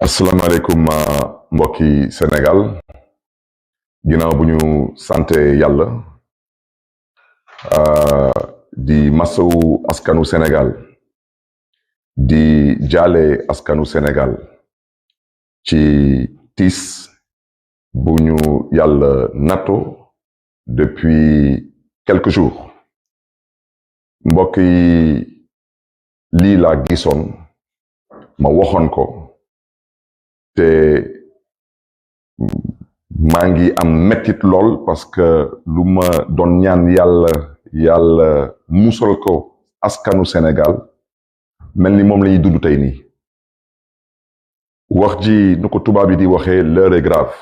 asalaamaaleykum mbokki Sénégal ginnaaw bu ñu sante yàlla di masawu askanu Sénégal di jaale askanu Sénégal ci tiis bu ñu yàlla natto depuis quelques jours mbokk yi lii laa gisoon ma waxoon ko te maa ngi am mettit lool parce que lu ma doon ñaan yàlla musal ko askanu Sénégal mel ni moom la ñuy dund tey nii wax ji nu ko tubaab yi di waxee l'heure est grave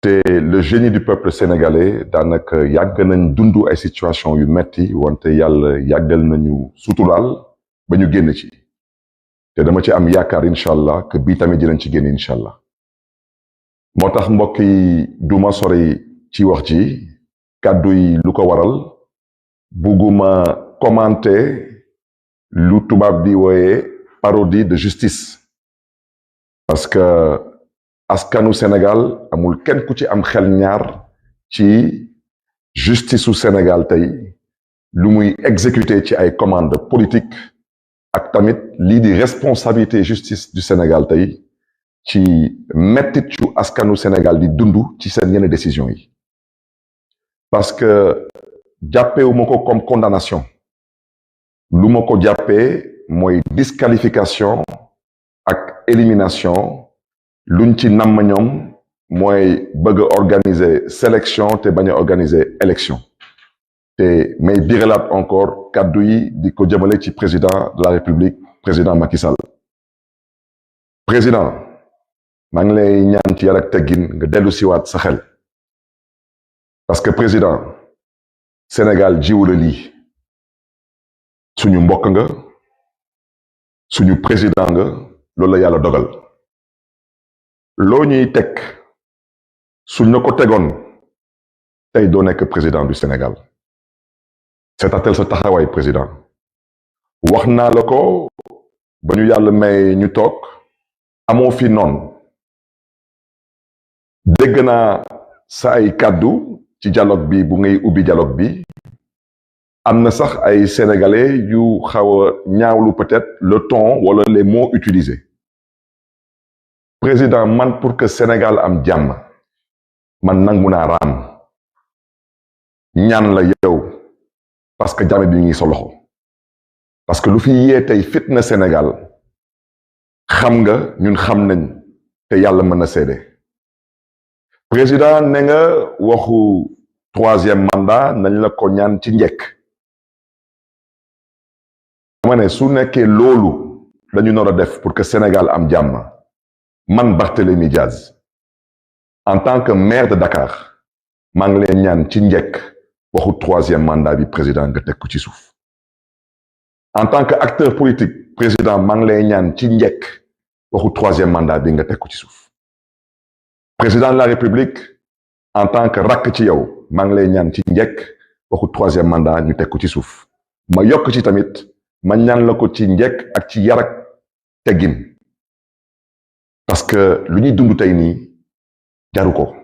te le génie du peuple sénégalais daanaka yàgg nañ dund ay situation yu metti wante yàlla yàggal nañu suturaal ba ñu génn ci te dama ci am yaakaar incha allah que bii tamit dinañ ci génn incha allah moo tax mbokk yi duma sori ci wax ji kàddu yi lu ko waral bugguma commenter lu tubaab di wooye parodie de justice parce que askanu Sénégal amul kenn ku ci am xel ñaar ci justice su Sénégal tey lu muy exécuter ci ay commandes politiques ak tamit lii di responsabilité justice du Sénégal tey ci mettit cu askanu Sénégal di dund ci seen yenn décision yi parce que jàppewuma ko comme condamnation lu ma ko jàppee mooy disqualification ak élimination luñ ci namm ñoom mooy bëgg a organiser sélection te bañ a organiser élection te may biralaat encore kàddu yi di ko jëmale ci président de la République président Macky Sall président maa ngi lay ñaan ci yar ak teggin nga dellu siwaat sa xel parce que président Sénégal jiwu la lii suñu mbokk nga suñu président nga loolu la yàlla dogal loo ñuy teg suñ na ko tegoon tey doo nekk président du Sénégal seetatel sa taxawaay président wax naa la ko ba ñu yàlla may ñu toog amoo fi noonu dégg naa sa ay kàddu ci dialogue bi bu ngay ubbi dialogue bi am na sax ay sénégalais yu xaw a ñaawlu peut-être le ton wala les mots utilisés président man pour que Sénégal am jàmm man nangu naa raam ñaan la yow parce que jàmm bi ngi sa loxo parce que lu fi yee tey fitna Sénégal xam nga ñun xam nañ te yàlla mën na seede président ne nga waxu troisième mandat nañ la ko ñaan ci njëkk dama ne su nekkee loolu dañu nar a def pour que Sénégal am jàmm man Barthélémy Diaz en tant que maire de Dakar maa ngi leen ñaan ci njëkk waxu troisième mandat bi président nga teg ko ci suuf en tant que acteur politique président maa ngi lay ñaan ci njëkk waxu troisième mandat bi nga teg ko ci suuf président de la République en tant que rakk ci yow maa ngi lay ñaan ci njëkk waxu troisième mandat ñu teg ko ci suuf ma yokk ci tamit ma ñaan la ko ci njëkk ak ci yar ak teggin parce que lu ñuy dund tey nii jaru ko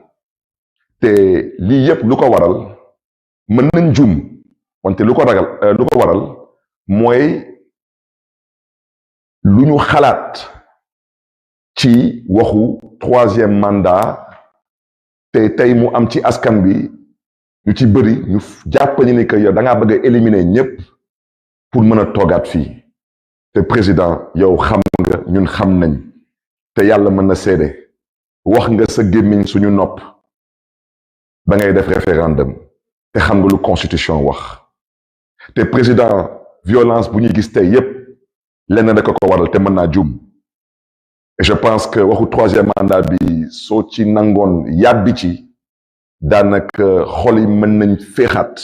te lii yépp lu ko waral mën nañ juum wante lu ko waral mooy lu ñu xalaat ci waxu troisième mandat te tey mu am ci askan bi ñu ci bëri ñu jàpp ni que yow da ngaa bëgg a éliminer ñépp pour mën a toogaat fii te président yow xam nga ñun xam nañ te yàlla mën na seede wax nga sa gémmiñ suñu nopp da ngay def référendum te xam nga lu constitution wax te président violence bu ñuy gis tey yépp lenn rek ko waral te mën naa juum et je pense que waxu troisième mandat bi soo ci nangoon yàbbi ci daanaka xol yi mën nañ féexaat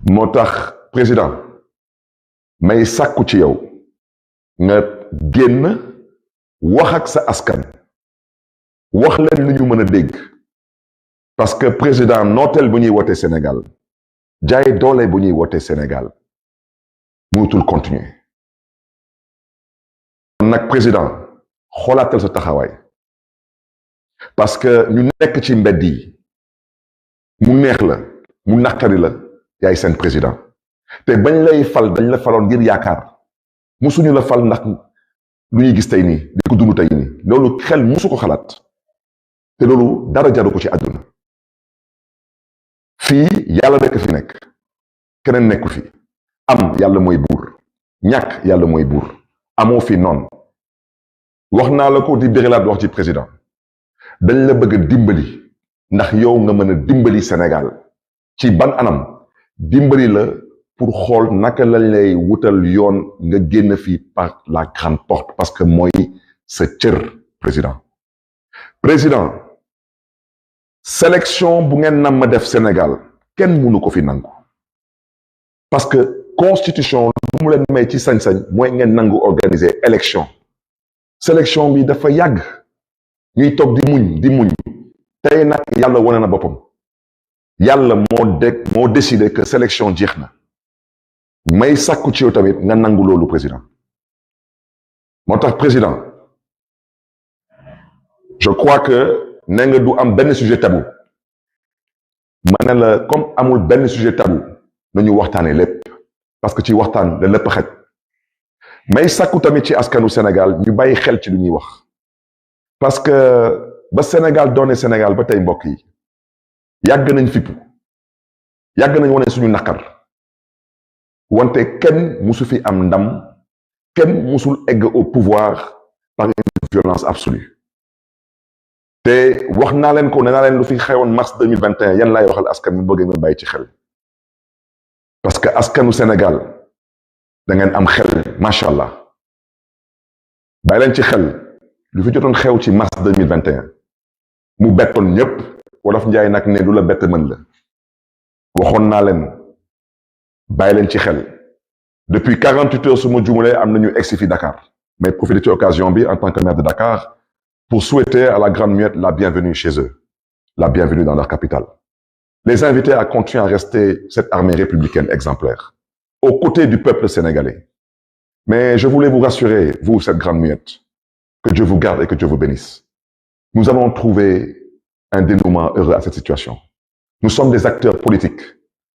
moo tax président may sàkku ci yow nga génn wax ak sa askan wax leen lu ñu mën a dégg parce que président nooteel bu ñuy wootee Sénégal jaay doole bu ñuy wootee Sénégal mënatul continuer nag président xoolaatal sa taxawaay parce que ñu nekk ci mbedd yi mu neex la mu naqari la yaay seen président te bañ lay fal dañ la faloon ngir yaakaar musuñu la fal ndax lu ñuy gis tey nii di ko dund tey nii loolu xel musu ko xalaat te loolu dara jaru ko ci àdduna fii yàlla rekk fi nekk keneen nekku fi am yàlla mooy buur ñàkk yàlla mooy buur amoo fi noonu wax naa la ko di bérilaat wax ci président dañ la bëgg a dimbali ndax yow nga mën a dimbali Sénégal ci ban anam dimbali la pour xool naka lañ lay wutal yoon nga génn fii par la grande porte parce que mooy sa cër président sélection bu ngeen nam ma def Sénégal kenn mënu ko fi nangu parce que constitution lu mu leen may ci sañ-sañ mooy ngeen nangu organiser élection sélection bi dafa yàgg ñuy toog di muñ tey nag yàlla wane na boppam yàlla moo décidé que sélection jeex na may sàkku ci yow tamit nga nangu loolu président moo tax président je crois que ne nga du am benn sujet tabou ma ne la comme amul benn sujet tabou nañu waxtaane lépp parce que ci waxtaan la lépp xaj may sàkku tamit ci askanu Sénégal ñu bàyyi xel ci lu ñuy wax parce que ba Sénégal doone Sénégal ba tey mbokk yi yàgg nañ fippu yàgg nañ wane suñu naqar wante kenn musu fi am ndam kenn musul egg au pouvoir par une violence absolue te wax naa leen ko nee naa leen lu fi xewoon mars 2021 yan laay waxal askan mi bëgg nga bàyyi ci xel parce que askanu Sénégal da ngeen am xel macha allah bàyyi leen ci xel lu fi jotoon xew ci mars 2021 mu bettoon ñëpp wolof njaay nag ne du la bett mën la waxoon naa leen bàyyi leen ci xel depuis 48 heures su ma jumalee am nañu egsi fi Dakar mais profiter ci occasion bi en tant que maire de Dakar pour souhaiter à la Grande Muette la bienvenue chez eux, la bienvenue dans leur capitale. Les inviter à continuer à rester cette armée républicaine exemplaire, aux côtés du peuple sénégalais. Mais je voulais vous rassurer, vous, cette Grande Muette, que Dieu vous garde et que Dieu vous bénisse. Nous allons trouver un dénouement heureux à cette situation. Nous sommes des acteurs politiques.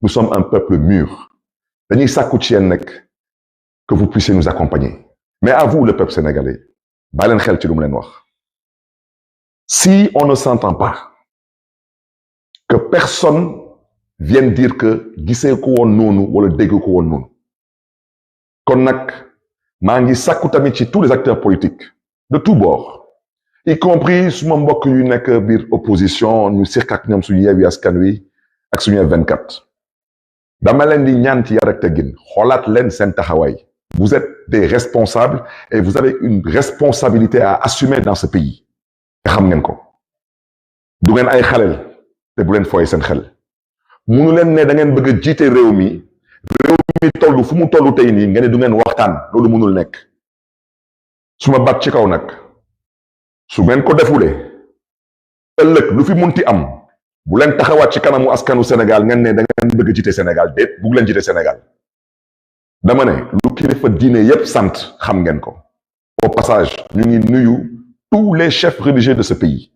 Nous sommes un peuple mûr. Dañuy sàkku ci yéen nag que vous puissiez nous accompagner. Mais à vous, le peuple sénégalais, bàyyi leen xel ci lu mu leen wax. Si on ne s'entend pas, que personne vienne dire que gisee ko woon noonu wala dégg ko woon noonu kon nag maa ngi sàkku tamit ci tous les acteurs politiques de tous bords y compris suma mbokk yu nekk biir opposition ñu seq ak ñoom suñu Yewwi Askan Wi ak suñu F24 dama leen di ñaan ci yar ak teggin xoolaat leen seen taxawaay vous êtes des responsables et vous avez une responsabilité à assumer dans ce pays xam ngeen ko du ngeen ay xaleel te bu leen fooy seen xel munu leen ne da ngeen bëgg a jiite réew mi toll fu mu toll tey nii ngeen ne du ngeen waxtaan loolu mënul nekk su ma bat ci kaw nag su ngeen ko defulee ëllëg lu fi munti am bu leen taxawaat ci kanamu askanu Sénégal ngeen ne da ngeen bëgg a jiite Sénégal déet bugg leen jiite Sénégal dama ne lu kilifa diine yépp sant xam ngeen ko au passage ñu ngi nuyu tous les chefs religieux de ce pays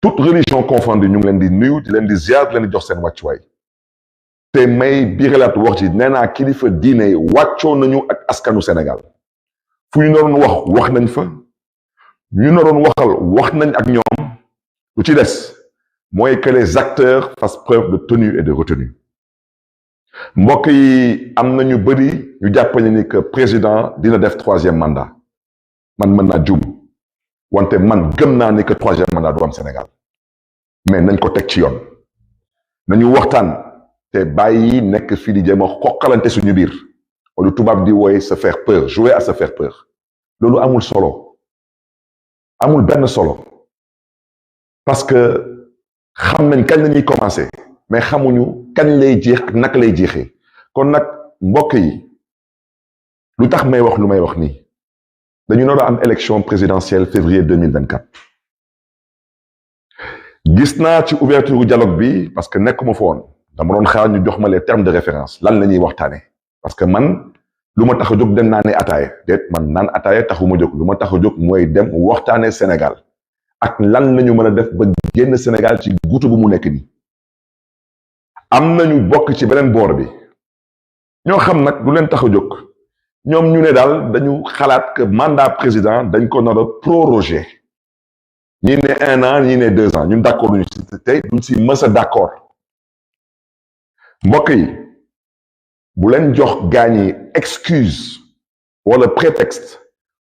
toute religion confondue ñu ngi leen di nuyu di leen di ziar di leen di jox seen wàccuwaay te may biiralaat wax ci nee naa kilifa diine wàccoo nañu ak askanu Sénégal fu ñu naroon wax nañ fa ñu naroon waxal wax nañ ak ñoom lu ci des mooy que les acteurs fassent preuve de tenue et de retenue mbokk yi am na ñu bëri ñu jàpp ni que président dina def 3e mandat man mën naa juum wante man gëm naa ni que 3e mandat du am Sénégal mais nañ ko teg ci yoon nañu waxtaan te bàyyi nekk fii di jéem a xoqalante suñu biir wala tubaab di wooye se faire peur jouer à se faire peur loolu amul solo amul benn solo parce que xam nañ kañ lañuy commencer mais xamuñu kañ lay jeex ak naka lay jeexee kon nag mbokk yi lu tax may wax lu may wax nii dañu nar a am élection présidentielle février 2024 gis naa ci ouverture dialogue bi parce que nekkuma fa woon dama doon xaar ñu jox ma les termes de référence lan la ñuy waxtaane parce que man lu ma tax a jóg dem naane ataaya déet man naan ataaya taxuma jóg lu ma tax a jóg mooy dem waxtaane Sénégal ak lan lañu mën a def ba génn Sénégal ci guutu bu mu nekk nii. am nañu bokk ci beneen boor bi ñoo xam nag lu leen tax a jóg ñoom ñu ne daal dañu xalaat que mandat président dañ ko nar a proroger ñi ne 1 an ñi ne 2 ans ñun d'accord duñu si tey duñ si mës a d'accord mbokk yi bu leen jox gaañ yi excuse wala prétexte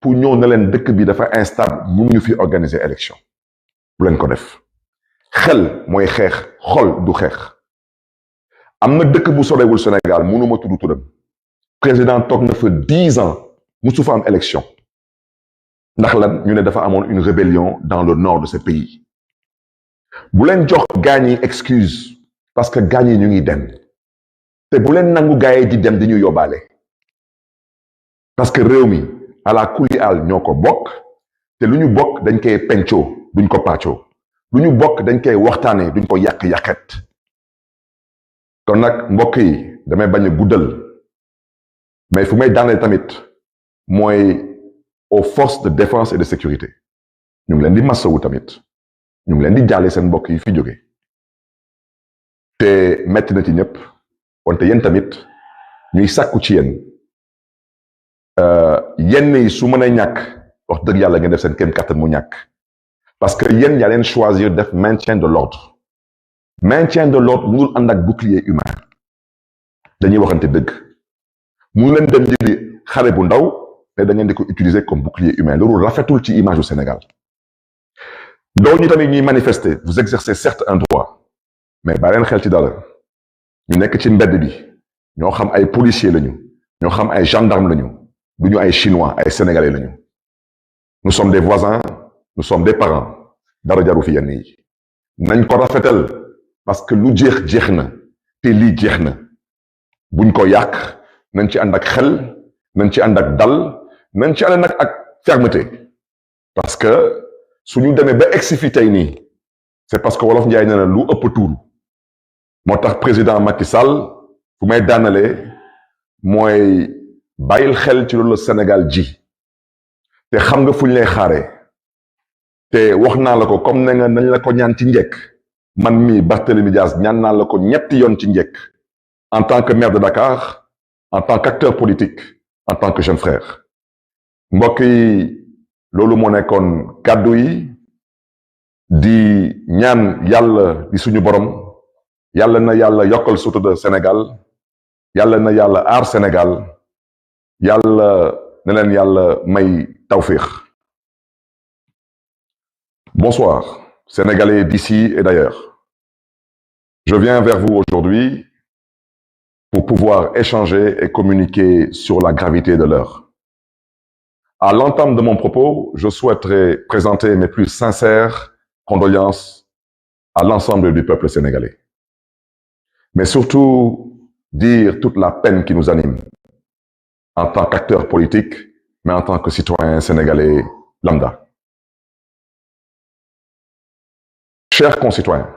pour ñëw na leen dëkk bi dafa instable mun ñu fi organiser élection bu leen ko def xel mooy xeex xol du xeex. am na dëkk bu sorewul Sénégal mënuma tudd turam président toog na fa 10 ans musu fa am élection ndax lan ñu ne dafa amoon une rébellion dans le nord de ce pays. bu leen jox gaañ yi excuse parce que gaañ yi ñu ngi dem te bu leen nangu gaay yi di dem di ñu yóbbaale parce que réew mi ala kuli al ñoo ko bokk te lu ñu bokk dañ koy pencoo duñ ko pàccoo lu ñu bokk dañ koy waxtaanee duñ ko yàq-yàqet. kon nag mbokk yi damay bañ a guddal mais fu may daaneel tamit mooy aux forces de défense et de sécurité ñu ngi leen di masawu tamit ñu ngi leen di jaale seen mbokk yi fi jóge te metti na ci ñëpp wante yéen tamit ñuy sàkku ci yéen yenn yi su mën a ñàkk wax dëgg yàlla ngeen def seen kéem kattan mu ñàkk parce que yéen yaa leen choisir def maintien de l'ordre mënul ànd ak bouclier humain dañuy waxante dëgg mu leen dem jëli xare bu ndaw te da ngeen di ko utiliser comme bouclier humain loolu rafetul ci image du Sénégal. ndaw ñi tamit ñuy manifester vous exercez certes un droit mais bàyyi leen xel ci dara ñu nekk ci mbedd bi ñoo xam ay policiers lañu ñoo xam ay gendarmes lañu duñu ay chinois ay sénégalais lañu. nous sommes des voisins nous sommes des parents dara jaru fi yenn yi nañ ko rafetal. parce que lu jeex na te lii jeex na buñ ko yàq nañ ci ànd ak xel nañ ci ànd ak dal nañ ci ànd nag ak fermeté parce que suñu demee ba egsi fi tey nii c'est parce que wolof njaay nee na lu ëpp tuuru moo tax président Macky Sall fu may daanalee mooy bàyyil xel ci loolu Sénégal ji te xam nga fuñ lay xaaree te wax naa la ko comme ne nga nañ la ko ñaan ci njëkk man mii Barthélémy Dias ñaan naa la ko ñetti yoon ci njëkk en tant que maire de Dakar en tant qu'acteur politique en tant que jeune frère mbokk yi loolu moo nekkoon kàddu yi di ñaan yàlla di suñu borom yàlla na yàlla yokkal sutura Sénégal yàlla na yàlla aar Sénégal yàlla na leen yàlla may tawfiix. Bonsoir, Sénégalais d'ici et d'ailleurs. Je viens vers vous aujourd'hui pour pouvoir échanger et communiquer sur la gravité de l'heure. À l'entame de mon propos, je souhaiterais présenter mes plus sincères condoléances à l'ensemble du peuple sénégalais. Mais surtout, dire toute la peine qui nous anime en tant qu'acteur politique, mais en tant que citoyen sénégalais lambda. Chers concitoyens,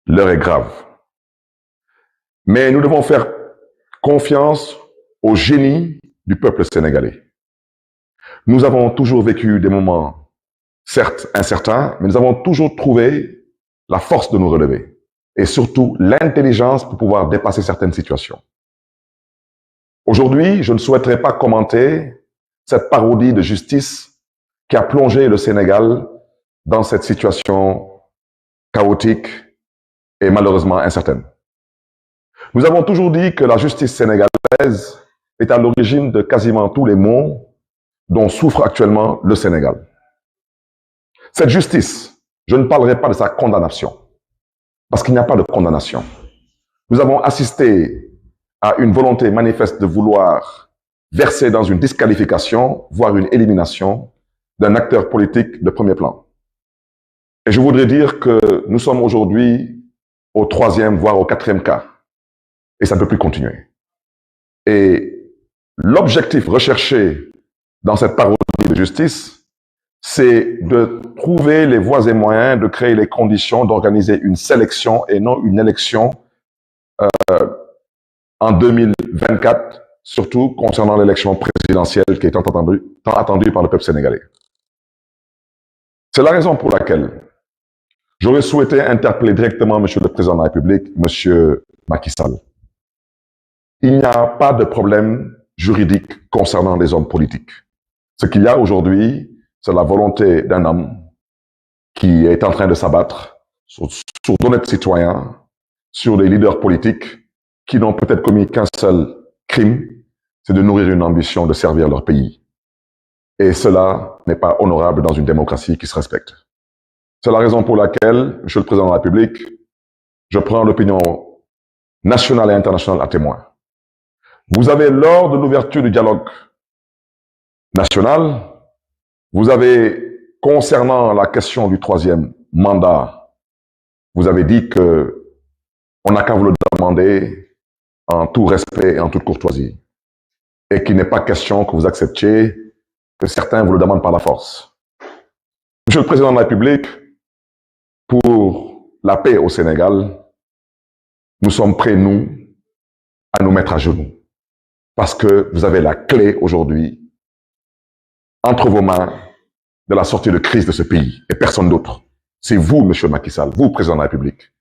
l'heure est grave. Mais nous devons faire confiance au génie du peuple sénégalais. Nous avons toujours vécu des moments, certes incertains, mais nous avons toujours trouvé la force de nous relever et surtout l'intelligence pour pouvoir dépasser certaines situations. Aujourd'hui, je ne souhaiterais pas commenter cette parodie de justice qui a plongé le Sénégal dans cette situation chaotique et malheureusement incertaine. Nous avons toujours dit que la justice sénégalaise est à l'origine de quasiment tous les maux dont souffre actuellement le Sénégal. Cette justice, je ne parlerai pas de sa condamnation, parce qu'il n'y a pas de condamnation. Nous avons assisté à une volonté manifeste de vouloir verser dans une disqualification, voire une élimination d'un acteur politique de premier plan. Et je voudrais dire que nous sommes aujourd'hui au 3e, voire au 4e cas. Et ça ne peut plus continuer. Et l'objectif recherché dans cette parodie de justice, c'est de trouver les voies et moyens de créer les conditions d'organiser une sélection et non une élection en 2024 surtout concernant l'élection présidentielle qui est tant attendue par le peuple sénégalais. C'est la raison pour laquelle j'aurais souhaité interpeller directement M. le Président de la République, M. Macky Sall. Il n'y a pas de problème juridique concernant les hommes politiques. Ce qu'il y a aujourd'hui, c'est la volonté d'un homme qui est en train de s'abattre sur d'honnêtes citoyens, sur des leaders politiques qui n'ont peut-être commis qu'un seul crime, c'est de nourrir une ambition de servir leur pays. Et cela n'est pas honorable dans une démocratie qui se respecte. C'est la raison pour laquelle, Monsieur le Président de la République, je prends l'opinion nationale et internationale à témoin. Vous avez, lors de l'ouverture du dialogue national, vous avez, concernant la question du troisième mandat, vous avez dit que on n'a qu'à vous le demander en tout respect et en toute courtoisie. Et qu'il n'est pas question que vous acceptiez que certains vous le demandent par la force. Monsieur le Président de la République, pour la paix au Sénégal, nous sommes prêts, nous, à nous mettre à genoux. Parce que vous avez la clé aujourd'hui entre vos mains de la sortie de crise de ce pays et personne d'autre. C'est vous, Monsieur Macky Sall, vous, Président de la République.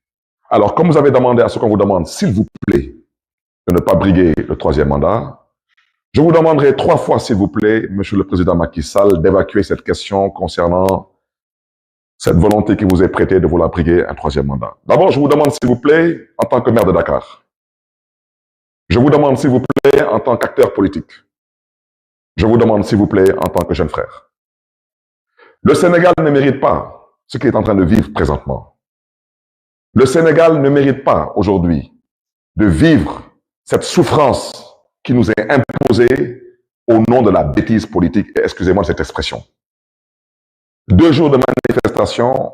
Alors, comme vous avez demandé à ce qu'on vous demande, s'il vous plaît, de ne pas briguer le troisième mandat, je vous demanderai 3 fois, s'il vous plaît, Monsieur le Président Macky Sall, d'évacuer cette question concernant cette volonté qui vous est prêtée de vouloir briguer un troisième mandat. D'abord, je vous demande, s'il vous plaît, en tant que maire de Dakar. Je vous demande, s'il vous plaît, en tant qu'acteur politique. Je vous demande, s'il vous plaît, en tant que jeune frère. Le Sénégal ne mérite pas ce qu'il est en train de vivre présentement. Le Sénégal ne mérite pas aujourd'hui de vivre cette souffrance qui nous est imposée au nom de la bêtise politique, et excusez-moi de cette expression. 2 jours de manifestation,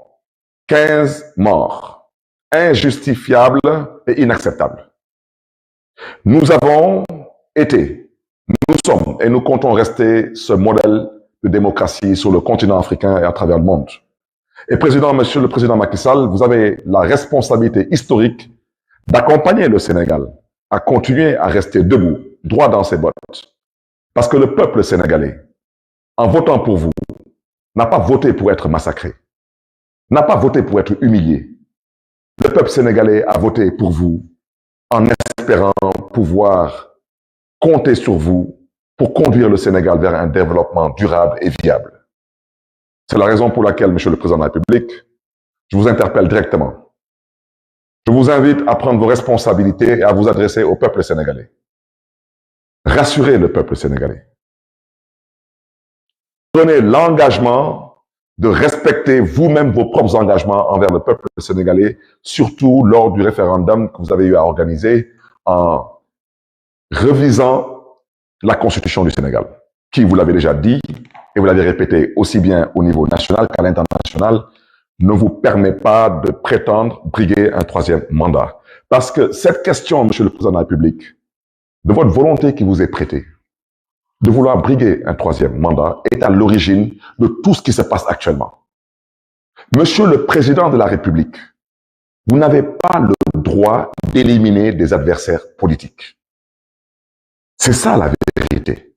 15 morts, injustifiables et inacceptables. Nous avons été, nous sommes et nous comptons rester ce modèle de démocratie sur le continent africain et à travers le monde. Et Monsieur le Président Macky Sall, vous avez la responsabilité historique d'accompagner le Sénégal à continuer à rester debout, droit dans ses bottes. Parce que le peuple sénégalais, en votant pour vous, n'a pas voté pour être massacré, n'a pas voté pour être humilié. Le peuple sénégalais a voté pour vous en espérant pouvoir compter sur vous pour conduire le Sénégal vers un développement durable et viable. C'est la raison pour laquelle, Monsieur le Président de la République, je vous interpelle directement. Je vous invite à prendre vos responsabilités et à vous adresser au peuple sénégalais. Rassurez le peuple sénégalais. Prenez l'engagement de respecter vous-même vos propres engagements envers le peuple sénégalais, surtout lors du référendum que vous avez eu à organiser en revisant la Constitution du Sénégal, qui, vous l'avez déjà dit, et vous l'avez répété aussi bien au niveau national qu'à l'international, ne vous permet pas de prétendre briguer un troisième mandat. Parce que cette question, Monsieur le Président de la République, de votre volonté qui vous est prêtée, de vouloir briguer un troisième mandat, est à l'origine de tout ce qui se passe actuellement. Monsieur le Président de la République, vous n'avez pas le droit d'éliminer des adversaires politiques. C'est ça la vérité.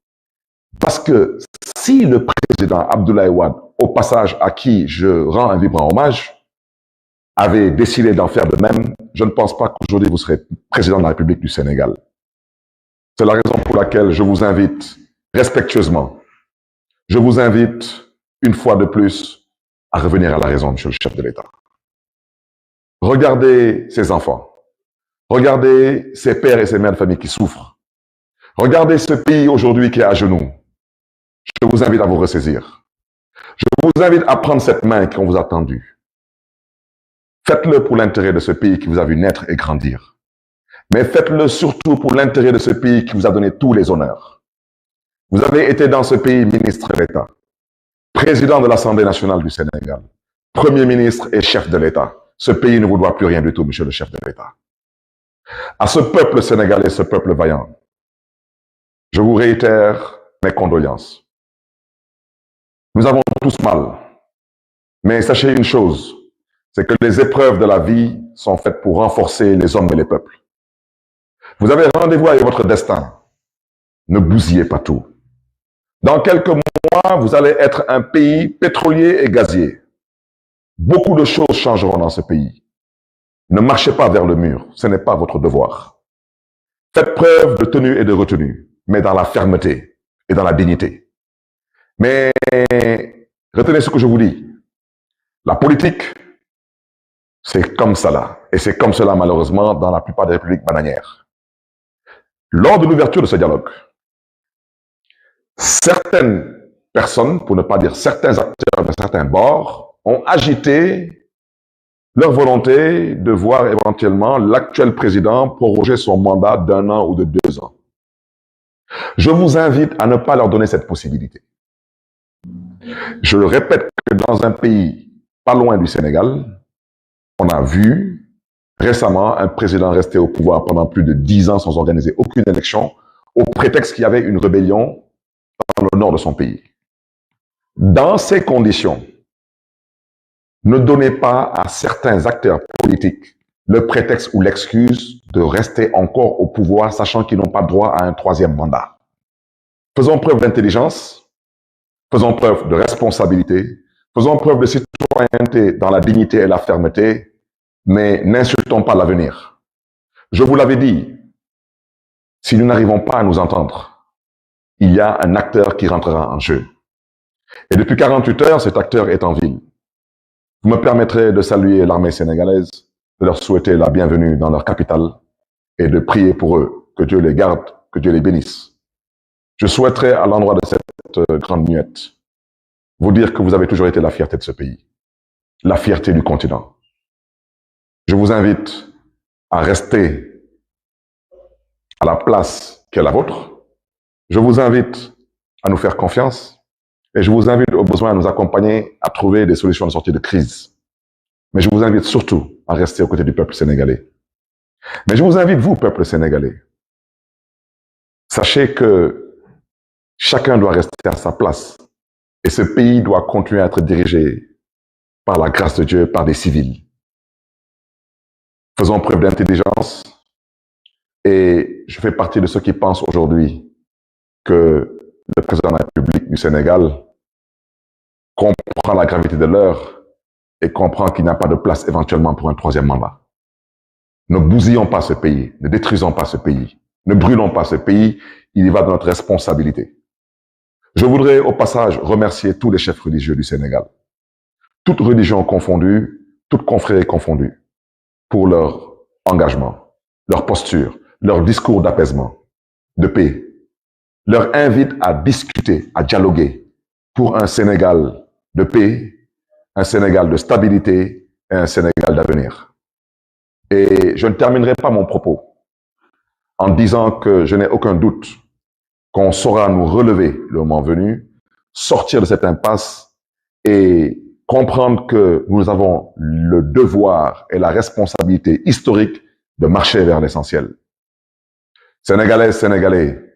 Parce que si le président Abdoulaye Wade, au passage à qui je rends un vibrant hommage, avait décidé d'en faire de même, je ne pense pas qu'aujourd'hui vous serez président de la République du Sénégal. C'est la raison pour laquelle je vous invite respectueusement, je vous invite une fois de plus à revenir à la raison, Monsieur le chef de l'État. Regardez ces enfants, regardez ces pères et ces mères de famille qui souffrent, regardez ce pays aujourd'hui qui est à genoux. Je vous invite à vous ressaisir. Je vous invite à prendre cette main qu'on vous a tendue. Faites-le pour l'intérêt de ce pays qui vous a vu naître et grandir. Mais faites-le surtout pour l'intérêt de ce pays qui vous a donné tous les honneurs. Vous avez été dans ce pays ministre d'État, président de l'Assemblée nationale du Sénégal, premier ministre et chef de l'État. Ce pays ne vous doit plus rien du tout, monsieur le chef de l'État. À ce peuple sénégalais, ce peuple vaillant, je vous réitère mes condoléances. Nous avons tous mal. Mais sachez une chose, c'est que les épreuves de la vie sont faites pour renforcer les hommes et les peuples. Vous avez rendez-vous avec votre destin. Ne bousillez pas tout. Dans quelques mois, vous allez être un pays pétrolier et gazier. Beaucoup de choses changeront dans ce pays. Ne marchez pas vers le mur, ce n'est pas votre devoir. Faites preuve de tenue et de retenue, mais dans la fermeté et dans la dignité. Mais retenez ce que je vous dis. La politique, c'est comme ça là. Et c'est comme cela, malheureusement, dans la plupart des républiques bananières. Lors de l'ouverture de ce dialogue, certaines personnes, pour ne pas dire certains acteurs de certains bords, ont agité leur volonté de voir éventuellement l'actuel président proroger son mandat d'1 an ou de 2 ans. Je vous invite à ne pas leur donner cette possibilité. Je le répète que dans un pays pas loin du Sénégal, on a vu récemment un président rester au pouvoir pendant plus de 10 ans sans organiser aucune élection, au prétexte qu'il y avait une rébellion dans le nord de son pays. Dans ces conditions, ne donnez pas à certains acteurs politiques le prétexte ou l'excuse de rester encore au pouvoir, sachant qu'ils n'ont pas droit à un 3e mandat. Faisons preuve d'intelligence, faisons preuve de responsabilité, faisons preuve de citoyenneté dans la dignité et la fermeté, mais n'insultons pas l'avenir. Je vous l'avais dit, si nous n'arrivons pas à nous entendre, il y a un acteur qui rentrera en jeu. Et depuis 48 heures, cet acteur est en ville. Vous me permettrez de saluer l'armée sénégalaise, de leur souhaiter la bienvenue dans leur capitale et de prier pour eux, que Dieu les garde, que Dieu les bénisse. Je souhaiterais, à l'endroit de cette grande muette, vous dire que vous avez toujours été la fierté de ce pays, la fierté du continent. Je vous invite à rester à la place qui est la vôtre. Je vous invite à nous faire confiance et je vous invite au besoin à nous accompagner à trouver des solutions de sortie de crise. Mais je vous invite surtout à rester aux côtés du peuple sénégalais. Mais je vous invite, vous, peuple sénégalais, sachez que chacun doit rester à sa place et ce pays doit continuer à être dirigé par la grâce de Dieu, par des civils. Faisons preuve d'intelligence et je fais partie de ceux qui pensent aujourd'hui que le président de la République du Sénégal comprend la gravité de l'heure et comprend qu'il n'y a pas de place éventuellement pour un 3e mandat. Ne bousillons pas ce pays, ne détruisons pas ce pays, ne brûlons pas ce pays, il y va de notre responsabilité. Je voudrais au passage remercier tous les chefs religieux du Sénégal, toutes religions confondues, toutes confréries confondues, pour leur engagement, leur posture, leur discours d'apaisement, de paix, leur invite à discuter, à dialoguer pour un Sénégal de paix, un Sénégal de stabilité et un Sénégal d'avenir. Et je ne terminerai pas mon propos en disant que je n'ai aucun doute qu'on saura nous relever le moment venu, sortir de cette impasse et comprendre que nous avons le devoir et la responsabilité historique de marcher vers l'essentiel. Sénégalaises, Sénégalais,